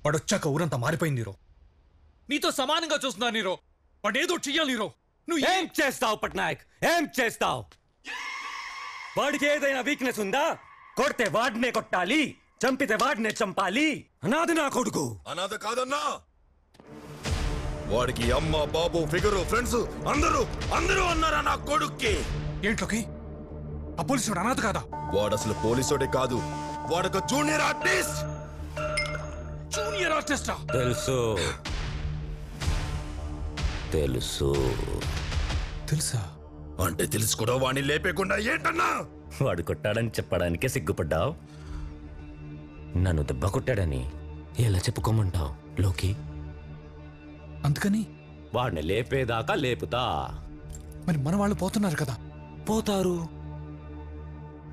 వాడొచ్చాక ఊరంతా మారిపోయింది నీరో. నీతో సమానంగా చూస్తున్నా నీరో. వాడేదో చెయ్యాలి నీరో. నువ్వు ఏం చేస్తావు పట్నాయక్? ఏం చేస్తావు? వాడికి ఏదైనా వీక్నెస్ ఉందా? కొడితే వాడినే కొట్టాలి, చంపితే వాడినే చంపాలి. అనాథ నా కొడుకు. అనాథ కాదన్నా, వాడికి అమ్మ బాబు ఫిగరు ఫ్రెండ్స్ అందరూ అన్నారా నా కొడుక్కి. ఏంట్లోకి ఆ పోలీసుడు అనాథ కాదా? వాడు అసలు పోలీసుడే కాదు, వాడొక జూనియర్ ఆర్టిస్ట్. జూనియర్ ఆర్టిస్టా? తెలుసు తెలుసు. తెలుసా? అంటే తెలుసు కూడా వాడిని లేపేకుండా ఏంటన్నా? వాడు కొట్టాడని చెప్పడానికే సిగ్గుపడ్డావు. నన్ను దెబ్బ కొట్టాడని ఎలా చెప్పుకోమంటావు లోకి? అందుకని వాడిని లేపేదాకా లేపుతా. మరి మన వాళ్ళు పోతున్నారు కదా? పోతారు,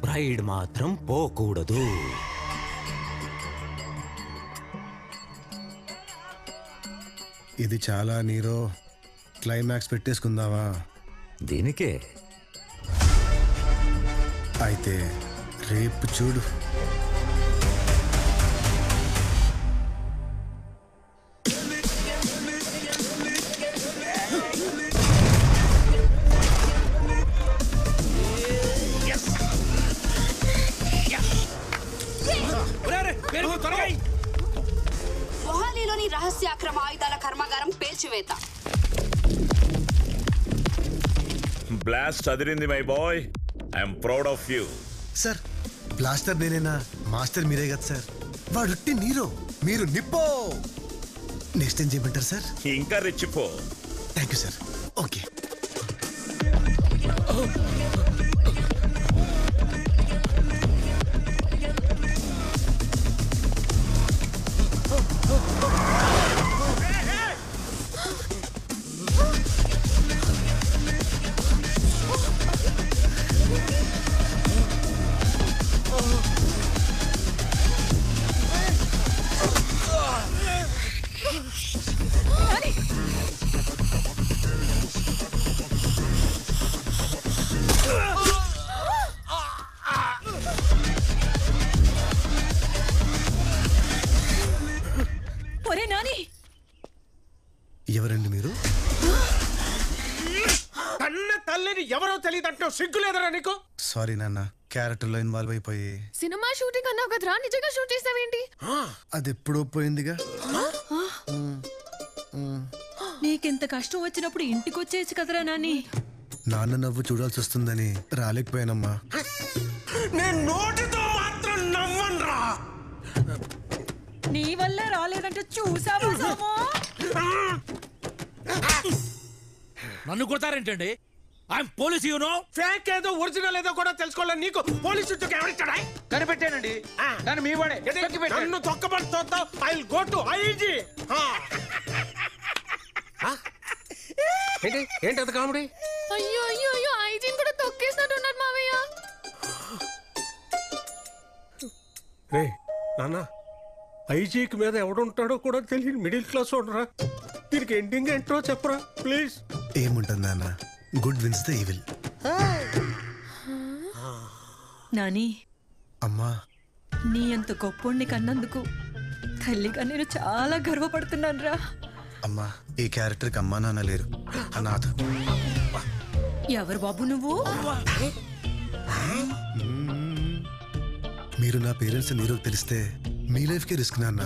ప్రైడ్ మాత్రం పోకూడదు. ఇది చాలా నీరో. క్లైమాక్స్ పెట్టేసుకుందావా? దీనికే అయితే రేపు చూడు. మొహాలీలోని రహస్య అక్రమ ఆయుధాల కర్మాగారం పేల్చివేత. బ్లాస్ట్ అదిరింది my boy. I'm proud of you. Sir blaster నేనేనా? మాస్టర్ మీరే కదా సార్. వాడుట్టి నీరో, మీరు నిప్పో. నెక్స్ట్ ఏం చేయమంటారు సార్? ఇంకా రెచ్చిపో. Thank you sir. ఓకే. ఎవరండి మీరు? కన్న తల్లిని ఎవరో తెలియదంటావు, సిగ్గులేదరా నీకు? సారీ నాన్న, క్యారెక్టర్ లో ఇన్వాల్వ్ అయిపోయి. సినిమా షూటింగ్ అన్నావు కదరా, నిజంగా షూట్ చేసావేంటి? అది ఎప్పుడో పోయిందిగా. నీకెంత కష్టం వచ్చినప్పుడు ఇంటికి వచ్చేసి కదరా నాని. నాన్న నవ్వు చూడాల్సి వస్తుందని రాలేకపోయానమ్మా. నేను నోటితో మాత్రం నవ్వనురా. నీ వల్ల రాలేదంటే చూసావా? నన్ను కొడతారేంటండి? I'm police, you know. Fake ఏదో ఒరిజినల్ ఏదో కూడా తెలుసుకోవాలి. నీకు పోలీసు ఉద్యోగం ఎవరిచ్చాడా? కనిపెట్టానండి. నన్ను మీ వాడే. నన్ను తొక్కబడి చూద్దాం. I will go to IG. ఏంటి అది కామెడీ? అయ్యో అయ్యో అయ్యో, ఐజీని కూడా తొక్కేసినట్టున్నారు మావయ్య. రే నాన్న, ఐజీకి మీద ఎవడుంటాడో కూడా తెలియదు. మిడిల్ క్లాస్ ఉండరా. దీనికి ఎండింగ్ ఏంటో చెప్పరా ప్లీజ్. ఏముంటుంది నాన్న, good wins the evil. Nani, అమ్మా, నీ అంత గొప్పోడిని కన్నందుకు తల్లిగా నేను చాలా గర్వపడుతున్నాను రా. అమ్మా, ఈ క్యారెక్టర్ కి అమ్మా నాన్న లేరు, అనాథ. ఎవరు బాబు నువ్వు? మీరు నా పేరెంట్స్ నీరు తెలిస్తే మీ లైఫ్ కి రిస్క్ నాన్న.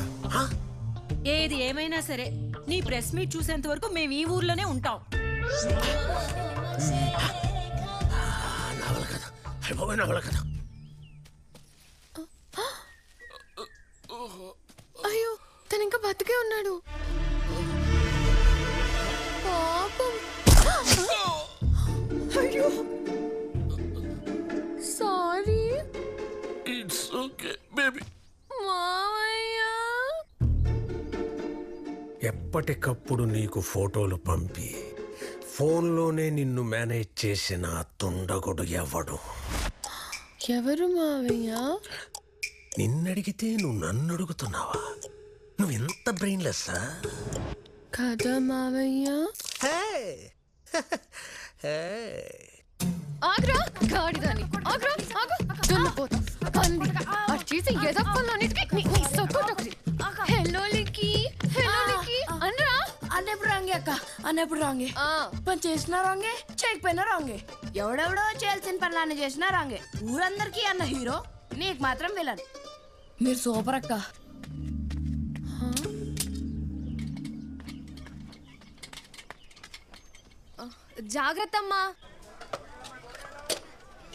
ఏది ఏమైనా సరే నీ ప్రెస్ మీట్ చూసేంత వరకు మేము ఈ ఊర్లోనే ఉంటాం. అయ్యో, తను ఇంకా బతికే ఉన్నాడు. పాపం. అయ్యో సారీ. It's okay baby. మావయ్య, ఎప్పటికప్పుడు నీకు ఫోటోలు పంపి ఫోన్లోనే నిన్ను మేనేజ్ చేసిన తుండగుడు ఎవడు? ఎవరు మావయ్య? నిన్నడిగితే నువ్వు నన్ను అడుగుతున్నావా? నువ్వు ఎంత బ్రెయిన్లెస్ కదా మావయ్య? ఆగ్రా గాడిదాని, ఆగ్రా ఆగు, దున్నపోతా పంది, అది చేసి ఎదప్పలన్నిటికీ నీ సొక్కటొకటి. హలో లిక్కీ. నిక్కి హలో నిక్కి అనరా అన్నప్పుడు రాంగే అక్క అన్నప్పుడు రాంగే పని చేసినా రాంగే చేయకపోయినా రాంగే ఎవడెవడో చేయాల్సిన పనులన్నీ చేసినా రాంగే ఊరందరికీ అన్న హీరో నీకు మాత్రం విలన్ మీరు సూపర్ అక్క జాగ్రత్త అమ్మా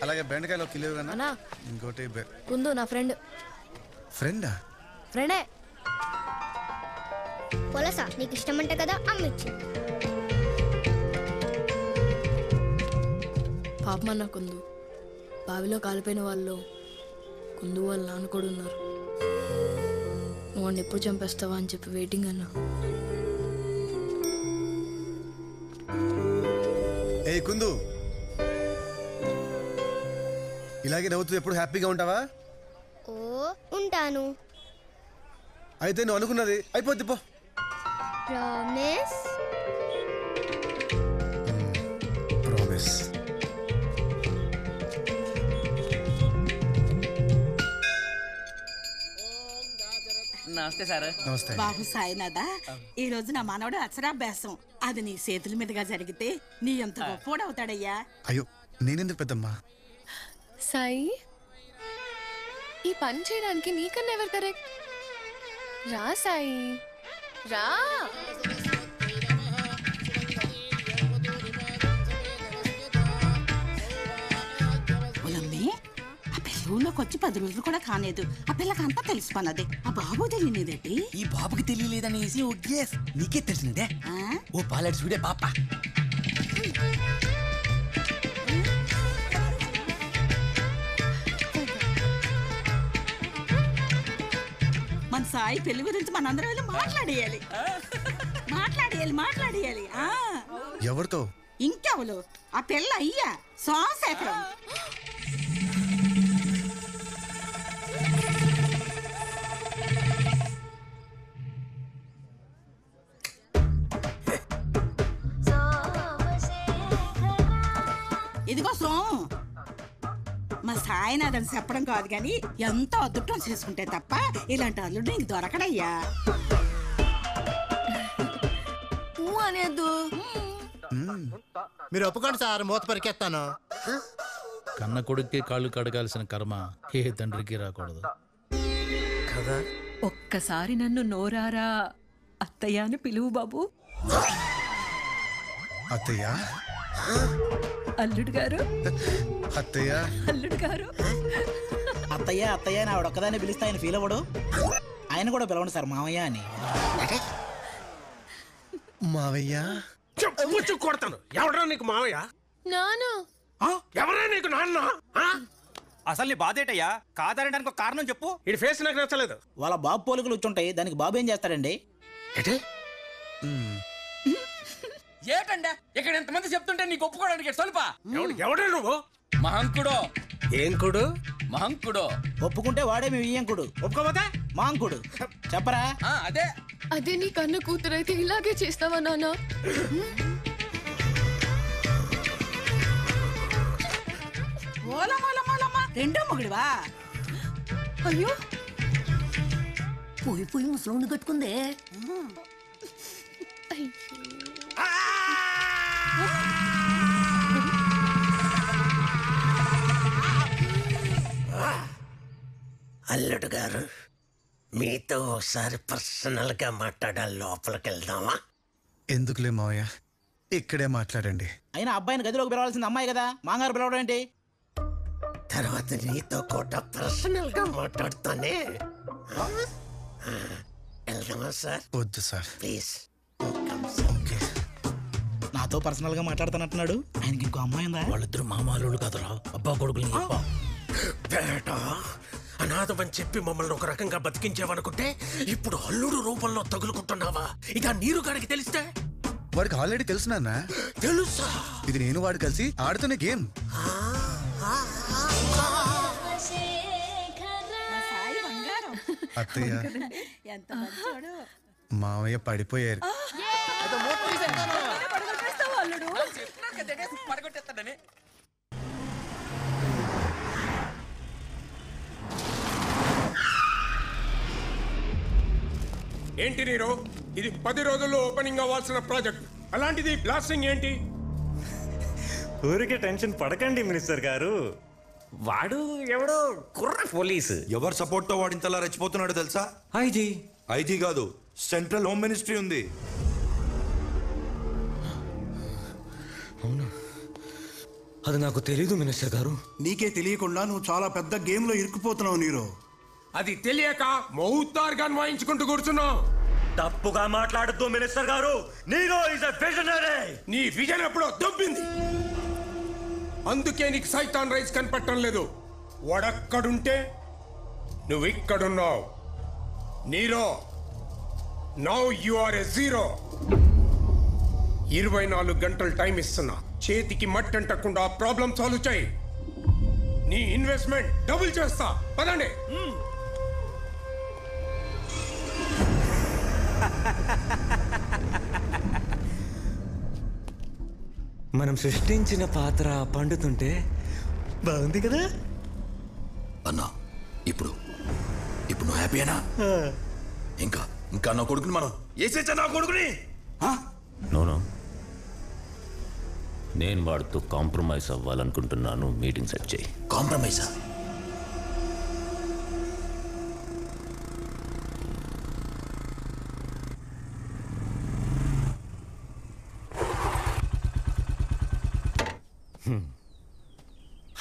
అలాగే బెండకాయలు కిలో అన్నా ఇంకోటి కుందు నా ఫ్రెండా ఫ్రెండే పొలసా నీకు ఇష్టమంట కదా అమ్మిచ్చి పాపమన్న కుందు బావిలో కాలిపోయిన వాళ్ళు కుందు వాళ్ళు నాన్న కూడా ఉన్నారు నువ్వు వాడిని ఎప్పుడు చంపేస్తావా అని చెప్పి వెయిటింగ్ అన్నా ఏ కుందు ఇలాగే నవ్వుతూ ఎప్పుడు హ్యాపీగా ఉంటావా? ఓ ఉంటాను. అయితే నువ్వు అనుకున్నది అయిపోద్ది పో. ప్రామిస్. ప్రామిస్. నమస్తే సార్. నమస్తే బాబు సాయినాథా, ఈ రోజు నా మనవడు అక్షరాభ్యాసం. అది నీ చేతుల మీదుగా జరిగితే నీ ఎంత గొప్పోడు అవుతాడయ్యా. అయ్యో నేనెందుకు పెద్దమ్మా. సాయి, ఈ పని చేయడానికి నీకన్నా ఎవరు కరెక్ట్? రా సాయి రా. ఊళ్ళోకి వచ్చి 10 రోజులు కూడా కాలేదు. ఆ పిల్లకి అంతా తెలిసిపోన్నది. ఆ బాబు తెలియనిదేంటి? ఈ బాబుకి తెలియలేదనేసి నీకే తెలిసిందే. ఓ పాలెట్ చూడే పాప. మన సాయి పెళ్లి గురించి మనందరం వెళ్ళి మాట్లాడేయాలి. మాట్లాడేయాలి. ఎవరితో? ఇంకెవరు? ఆ పిల్ల అయ్యా సోమశేఖరం. ఇదిగో సోము, మా సాయినాథని చెప్పడం కాదు కానీ ఎంతో అదృష్టం చేసుకుంటే తప్ప ఇలాంటి అల్లుడు నీకు దొరకడయ్యా. అనేద్దు. మీరు ఒప్పుకోండి సార్, మూత పరికెత్తాను. కన్న కొడుక్కి కాళ్ళు కడగాల్సిన కర్మ ఏ తండ్రికి రాకూడదు కదా. ఒక్కసారి నన్ను నోరారా అత్తయ్య అని పిలువు బాబు. అత్తయ్య. అల్లుడు గారు. అత్తయ్య. అల్లుడు గారు. అత్తయ్య అత్తయ్య అని ఆవిడ ఒక్కదాన్ని పిలిస్తే ఆయన ఫీల్ అవ్వడు. ఆయన కూడా పిలవండి సార్ మావయ్య అని. మావయ్య చెప్పు కొడతాను. ఎవడరా నీకు మావయ్య? నాన్న. ఎవరా నీకు నాన్న? అసలు నీ బాధ ఏంటయ్యా? కాదనడానికి ఒక కారణం చెప్పు. ఈ ఫేస్ నాకు నచ్చలేదు. వాళ్ళ బాబు పోలికలు వచ్చుంటాయి, దానికి బాబు ఏం చేస్తాడండి? ఏటండా ఇక్కడ ఎంతమంది చెప్తుంటే నీకు ఒప్పుకోవడానికి స్వల్ప. ఎవడే నువ్వు? మహంకుడో. ఏం కుడు? మహంకుడో. ఒప్పుకుంటే వాడే మీ వియ్యంకుడు, ఒప్పుకోపోతే మాంకుడు. చెప్పరా? అదే అదే నీ కన్న కూతురైతే ఇలాగే చేస్తావా నాన్న? రెండో మొగుడువా? అయ్యో పోయి ముసలోని కట్టుకుందే. అల్లుడు గారు, మీతో ఒకసారి పర్సనల్ గా మాట్లాడాలి. లోపలికి వెళ్దామా? ఎందుకులే మావయ్య, ఇక్కడే మాట్లాడండి. అయినా అబ్బాయిని గదిలోకి పిలవాల్సింది అమ్మాయి కదా, మాంగారు పిలవడం ఏంటి? తర్వాత నీతో కూడా పర్సనల్ గా మాట్లాడుతానే. వెళ్దామా సార్? వద్దు సార్ ప్లీజ్. నాతో పర్సనల్ గా మాట్లాడుతున్నట్టున్నాడు. ఆయనకి ఇంకో అమ్మాయి ఉందా? వాళ్ళిద్దరు మామాలు కదరా, అబ్బా కొడుకులు. బేటా, అనాథమని చెప్పి మమ్మల్ని ఒక రకంగా బతికించావనుకుంటే ఇప్పుడు అల్లుడు రూపంలో తగులుకుంటున్నావా? ఇదా నీరు గారికి తెలిస్తే? వాడికి ఆల్రెడీ తెలుసు నాన్న. తెలుసా? ఇది నేను వాడు కలిసి ఆడుతున్న గేమ్. అత్తయ్య మావయ్య పడిపోయారు. పడగొట్టేస్తాడని. ఏంటి నీరు ఇది 10 రోజుల్లో ఓపెనింగ్ అవ్వాల్సిన ప్రాజెక్ట్, అలాంటిది బ్లాస్టింగ్ ఏంటి? ఊరికే టెన్షన్ పడకండి మినిస్టర్ గారు. వాడు ఎవడో కుర్ర పోలీసు. ఎవరు సపోర్ట్ తో వాడు ఇంతలా రెచ్చిపోతున్నాడో తెలుసా? ఐజీ. ఐజీ కాదు, సెంట్రల్ హోమ్ మినిస్ట్రీ ఉంది. అవునా? అది నాకు తెలీదు మినిస్టర్ గారు. నీకే తెలియకుండా నువ్వు చాలా పెద్ద గేమ్ లో ఇరుక్కుపోతున్నావు నీరు. అది తెలియక మౌతార్గాన్ వాయించుకుంటూ కూర్చున్నావు. తప్పుగా మాట్లాడద్దు మినిస్టర్ గారు. Nero is a visionary. నీ విజన్ ఎప్పుడో దొబ్బింది, అందుకే నీకు సైతాన్ రైస్ కనపడటం లేదు. వాడక్కడుంటే నువ్వు ఇక్కడున్నావు. Nero, now you are a zero. 24 గంటలు టైం ఇస్తున్నా, చేతికి మట్టి అంటకుండా ప్రాబ్లం సాల్వ్ చేయి. నీ ఇన్వెస్ట్మెంట్ డబుల్ చేస్తా. పదండి. మనం సృష్టించిన పాత్ర పండుతుంటే బాగుంది కదా అన్నా. ఇప్పుడు నువ్వు హ్యాపీయేనా? ఇంకా నా కొడుకుని మనం వేసేచ్చా? నా కొడుకుని నోనో, నేను వాడుతూ కాంప్రమైజ్ అవ్వాలనుకుంటున్నాను. మీటింగ్ సెట్ చేయి. కాంప్రమైజా?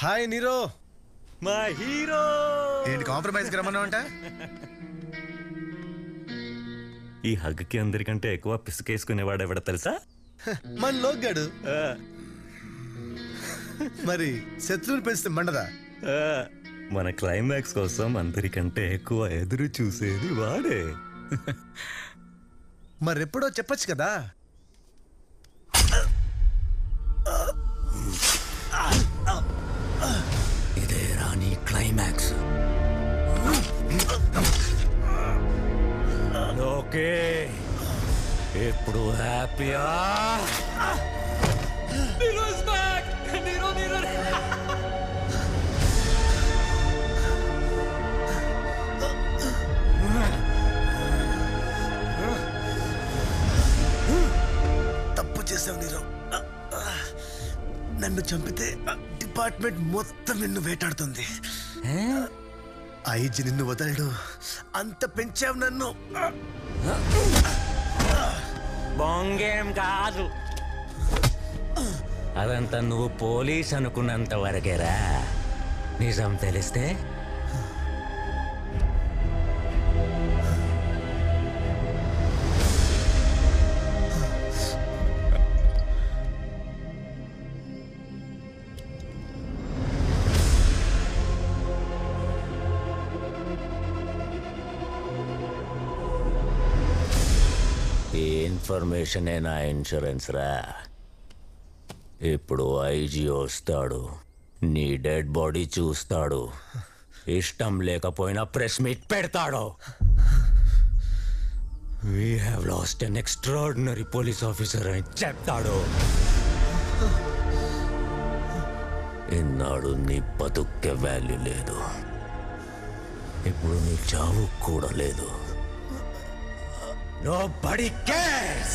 Hi Nero. మా హీరో. ఏంటి కాంప్రమైజ్ రమ్మన్నావు అంట? ఈ హగ్కి అందరికంటే ఎక్కువ పిసుకేసుకునేవాడు ఎవడ తెలుసా? మన లోగ్గాడు. మరి శత్రువులు పెంచితే మండదా? మన క్లైమాక్స్ కోసం అందరికంటే ఎక్కువ ఎదురు చూసేది వాడే. మరెప్పుడో చెప్పొచ్చు కదా. ఇదే రాణి క్లైమాక్స్. ఓకే, ఇప్పుడు హ్యాపీయా? తప్పు చేసావు నీరో. నన్ను చంపితే డిపార్ట్మెంట్ మొత్తం నిన్ను వేటాడుతుంది. ఐజీ నిన్ను వదలడు. అంత పెంచావు నన్ను. బొంగేం కాదు, అదంతా నువ్వు పోలీస్ అనుకున్నంత వరకేరా. నిజం తెలిస్తే ఈ ఇన్ఫర్మేషనే నా ఇన్సూరెన్స్ రా. ఇప్పుడు ఐజీ వస్తాడు, నీ డెడ్ బాడీ చూస్తాడు, ఇష్టం లేకపోయినా ప్రెస్ మీట్ పెడతాడు. We have lost an extraordinary police officer అని చెప్తాడు. ఇన్నాడు నీ బతుక్కే వాల్యూ లేదు, ఇప్పుడు నీ చావు కూడా లేదు. Nobody cares!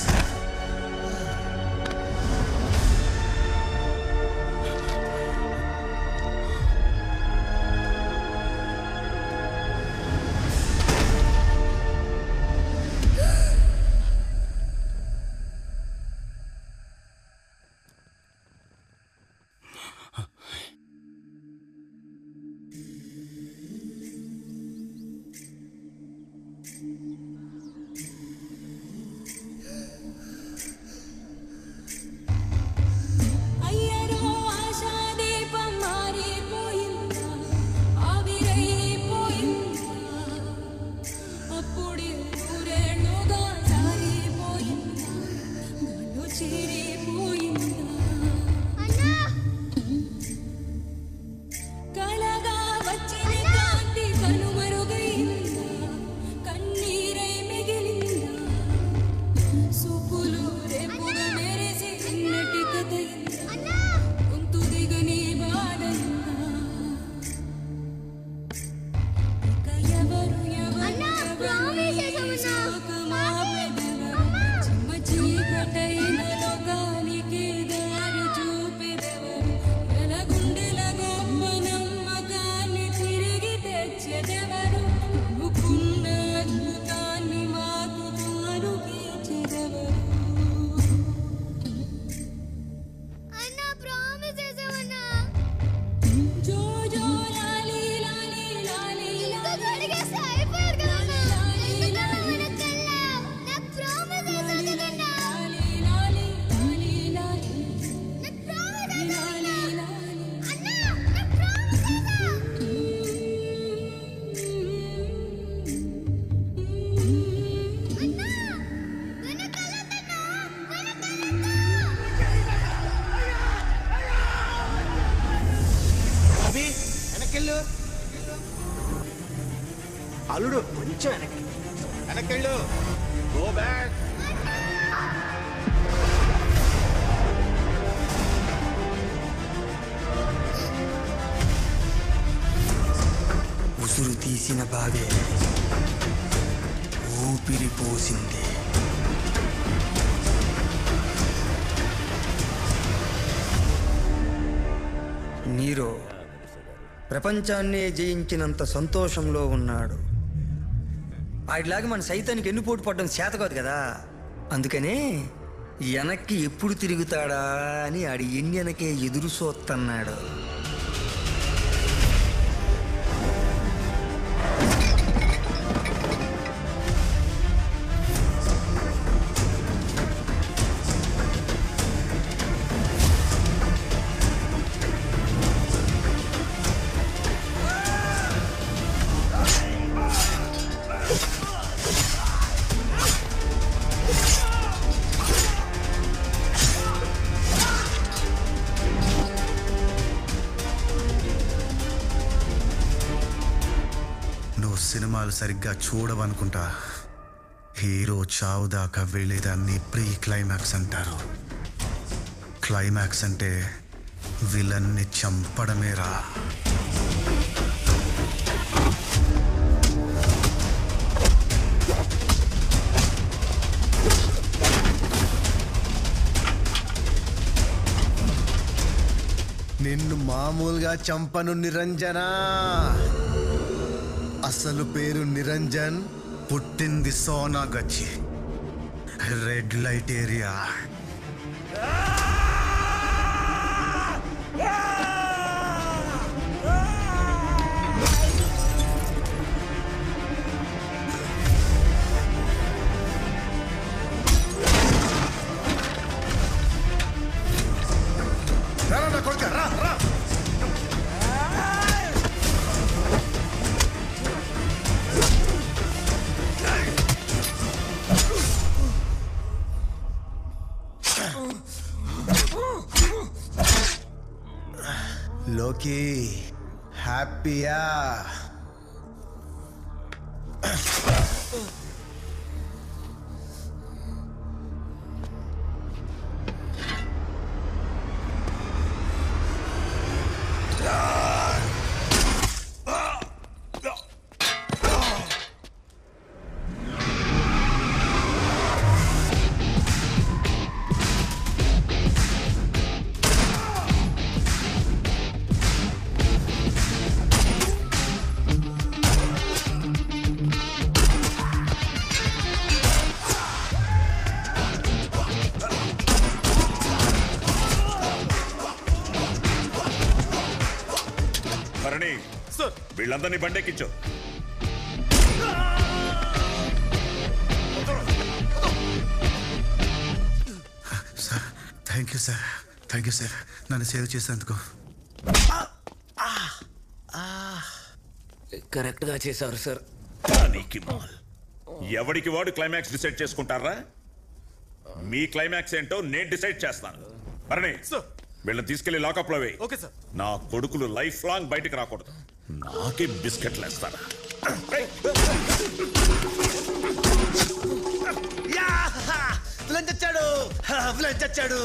కొంచెం వెనక్కెళ్ళు. Go back. ఉసురు తీసిన బావే ఊపిరి పోసింది. నీరో ప్రపంచాన్నే జయించినంత సంతోషంలో ఉన్నాడు. ఆడిలాగా మన సైతానికి ఎన్నుపోటు పడడం చేత కాదు కదా. అందుకనే వెనక్కి ఎప్పుడు తిరుగుతాడా అని ఆడి ఎన్నెనకే ఎదురు చూస్తున్నాడు. సినిమాలు సరిగ్గా చూడవనుకుంటా. హీరో చావు దాకా వెళ్ళేదాన్ని ప్రీ క్లైమాక్స్ అంటారు. క్లైమాక్స్ అంటే విలన్ని చంపడమేరా. నిన్ను మామూలుగా చంపను నిరంజన. అసలు పేరు నిరంజన్, పుట్టింది సోనాగచ్చి, రెడ్ లైట్ ఏరియా. రా కొడుక రా రా. లోకి హ్యాపీయా? వీళ్ళందరినీ బండెక్కించు. Sir thank you sir, thank you sir నన్ను సేవ్ చేసేందుకు. కరెక్ట్గా చేశారు సార్. ఎవడికి వాడు క్లైమాక్స్ డిసైడ్ చేసుకుంటారా? మీ క్లైమాక్స్ ఏంటో నేను డిసైడ్ చేస్తాను. భరణి వీళ్ళని తీసుకెళ్లి లాకప్ లో వేయి. నా కొడుకులు లైఫ్ లాంగ్ బయటికి రాకూడదు. నాకే బిస్కెట్లు వేస్తారా? చచ్చాడు, చచ్చాడు,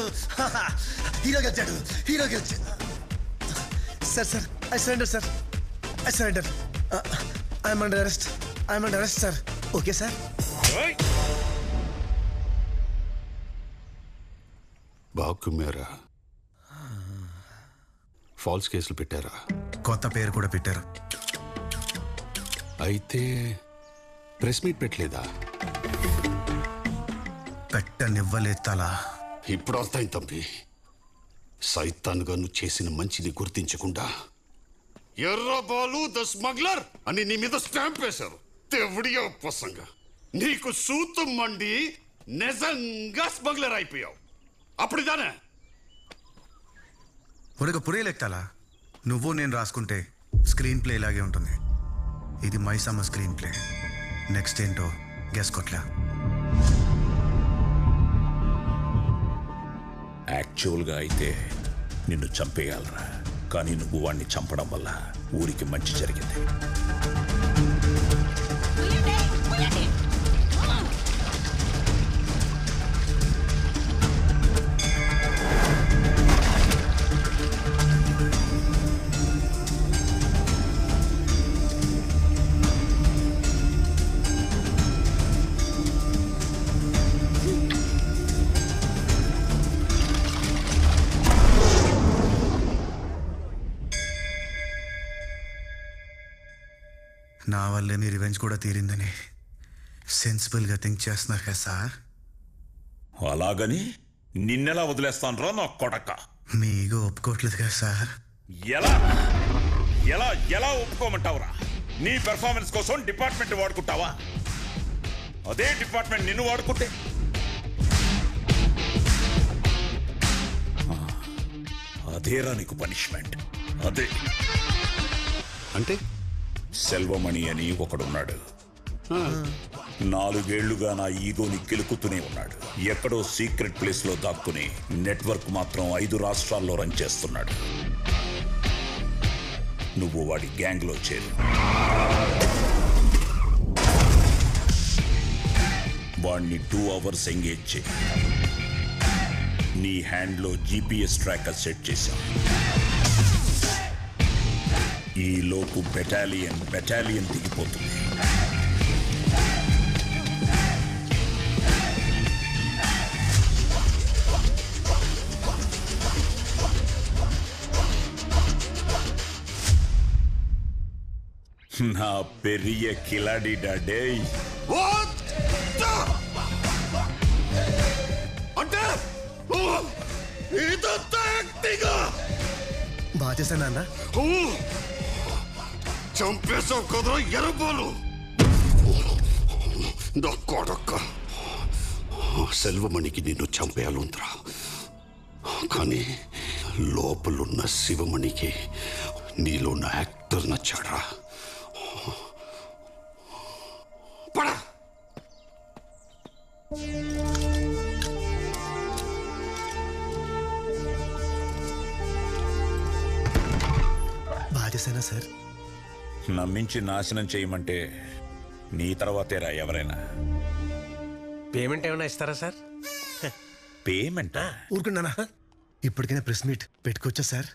హీరో గెలిచాడు, హీరో గెలిచాడు. Sir sir I surrender sir, I surrender. I'm under arrest, I'm under arrest sir. Okay sir. బాబు మేరా ఫాల్స్ కేసులు పెట్టారా? కొత్త పేరు కూడా పెట్టారు. అయితే ప్రెస్ మీట్ పెట్టలేదా? పెట్టనివ్వలేదు తలా. ఇప్పుడు అర్థం తంపి. సైతాన్గా నువ్వు చేసిన మంచిని గుర్తించకుండా ఎర్రబాలు ద స్మగ్లర్ అని నీ మీద స్టాంప్ వేశారు. దేవుడియో పసంగా నీకు సూతం మండి నిజంగా స్మగ్లర్ అయిపోయావు. అప్పుడుదానే పొరగ పురేలెక్తాలా. నువ్వు నేను రాసుకుంటే స్క్రీన్ ప్లే లాగే ఉంటుంది. ఇది మైసమ్మ స్క్రీన్ ప్లే. నెక్స్ట్ ఏంటో గెస్ కొట్లా. యాక్చువల్గా అయితే నిన్ను చంపేయాలరా, కానీ నువ్వు వాడిని చంపడం వల్ల ఊరికి మంచి జరిగింది. వల్లే మీ రివెంజ్ కూడా తీరిందని సెన్సిబుల్గా థింక్ చేస్తున్నారు కదా సార్. అలాగని నిన్నెలా వదిలేస్తాను నా కొడక. మీ ఈగో ఒప్పుకోవట్లేదు కదా సార్. ఎలా ఎలా ఎలా ఒప్పుకోమంటావురా? నీ పెర్ఫార్మెన్స్ కోసం డిపార్ట్మెంట్ వాడుకుంటావా? అదే డిపార్ట్మెంట్ నిన్ను వాడుకుంటే అదేరా నీకు పనిష్మెంట్. అదే అంటే సెల్వమణి అని ఒకడున్నాడు. 4 ఏళ్లుగా నా ఈగోని కెలుకుతూనే ఉన్నాడు. ఎక్కడో సీక్రెట్ ప్లేస్ లో దాక్కుని నెట్వర్క్ మాత్రం 5 రాష్ట్రాల్లో రన్ చేస్తున్నాడు. నువ్వు వాడి గ్యాంగ్ లో చేరు. వాడిని 2 అవర్స్ ఎంగేజ్ చేయి. నీ హ్యాండ్లో GPS ట్రాకర్ సెట్ చేశాం. ఈ లోపు బెటాలియన్ దిగిపోతుంది. నా పెరియ కిలాడి డాడే. అంటే బాగా చేశాను అన్న. చంపేశావు కదరా ఎర్రబాలు. నా కొడక్క సెల్వమణికి నిన్ను చంపేయాలంతరా, కానీ లోపలున్న శివమణికి నీలో ఉన్న యాక్టర్ నచ్చాడా? పడా బాగా చేశానా సార్? నమ్మించి నాశనం చేయమంటే నీ తర్వాతేరా ఎవరైనా. పేమెంట్ ఏమైనా ఇస్తారా సార్? పేమెంటా? ఊరుకున్నానా? ఇప్పటికైనా ప్రెస్ మీట్ పెట్టుకోవచ్చా సార్?